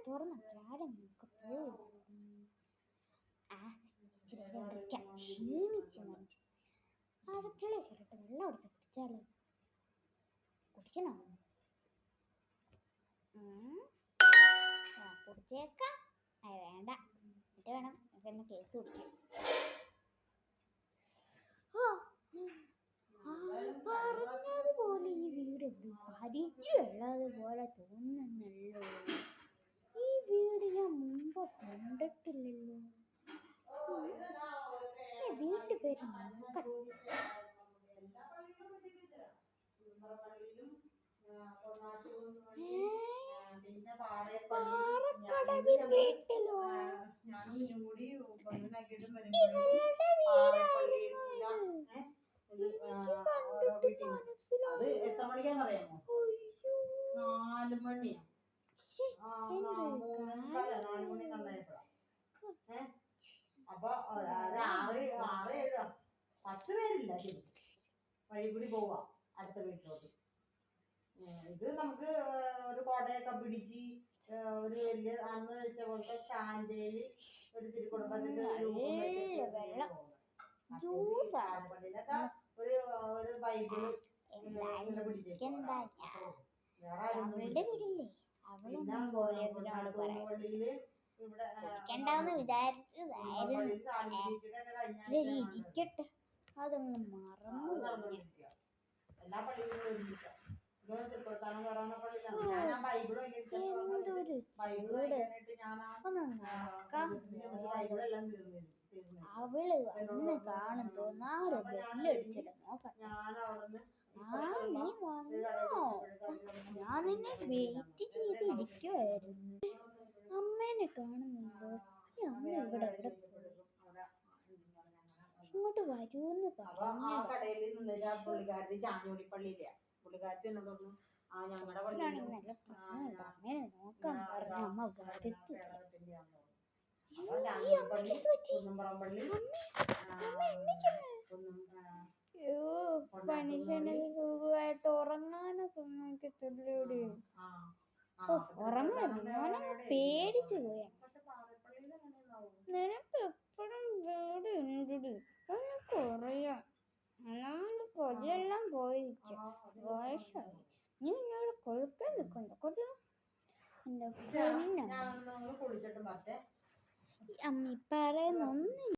തുറന്നൊക്കെ പോകും. ഇച്ചിരി ഇരിക്കാം, ക്ഷീണിച്ച് മനുഷ്യൻ. അടുക്കളയിൽ കയറിട്ട് വെള്ളം എടുത്ത് കുടിച്ചാലോ? കുടിക്കണോ? കുടിച്ചേക്കാം. വേണ്ട, എന്നിട്ട് വേണം എന്നെ കേസ് കുടിക്കാൻ. പറഞ്ഞതുപോലെ ഈ വീട് പരിചയമുള്ളതുപോലെ തോന്നുന്നല്ലോ. ഈ വീട് ഞാൻ മുമ്പ് കണ്ടിട്ടില്ലല്ലോ. വീട്ടുപേര് നോക്കട്ടെ. പാറക്കടവിൽ വീട്ടിലോ? ഇവരുടെ വീടായിരുന്നു ഇത്. എനിക്ക് കണ്ടിട്ട് മനസ്സിലായി. എത്ര മണിക്കാന്നറിയാമോ? 4 മണിയാ. 4 മണി നന്നായപ്പോഴാ. അപ്പൊ 10 പേരില്ല ശരി. വഴി കൂടി പോവാ അടുത്ത വീട്ടിലോട്ട്. ഇത് നമുക്ക് ഒരു കോടയൊക്കെ പിടിച്ച് ഒരു വലിയ അന്ന് വെച്ച പോലത്തെ സ്റ്റാൻഡേല് ഒരു തിരുക്കുടുംബത്തിന്റെ ഒരു ബൈബിള് പിടിച്ചേക്കും. കുടിക്കണ്ടെന്ന് വിചാരിച്ചതായിരുന്നു. ഇരിക്കട്ടെ, അതങ്ങ് മറന്നു. എല്ലാ പള്ളികളിലും എന്തൊരു ചൂട്! ഒന്ന് നടക്കാൻ. അവള് വന്ന് കാണും തോന്നാറ് ബെല്ലടിച്ചിട്ട് നോക്കട്ടെ. നീ വന്നോ? ഞാൻ നിന്നെ വെയിറ്റ് ചെയ്തിരിക്കുവായിരുന്നു. അമ്മേനെ കാണുന്നുണ്ടോ? ഈ അമ്മ ഇവിടെ എവിടെ പോയി? ഇങ്ങോട്ട് വരൂന്ന് പറഞ്ഞു. അമ്മേനെ നോക്കാൻ പറഞ്ഞ അമ്മ വരത്തില്ല. മനുഷ്യനെ സുഖമായിട്ട് ഉറങ്ങാനോ സമ്മതിക്കത്തില്ലേടി. ഉറങ്ങാൻ ഞാനങ്ങ് പേടിച്ചു പോയ. നിനക്ക് എപ്പോഴും പേടി ഉണ്ടടി, അതൊക്കെ അറിയാം. അല്ലാണ്ട് കൊതിയെല്ലാം പോയിരിക്കും. വയസ്സായി. നീ എന്നോട് കൊഴുക്കാൻ നിൽക്കണ്ട കേട്ടോ. എന്റെ പൊന്നമ്മ, അമ്മി പറയുന്നൊന്നും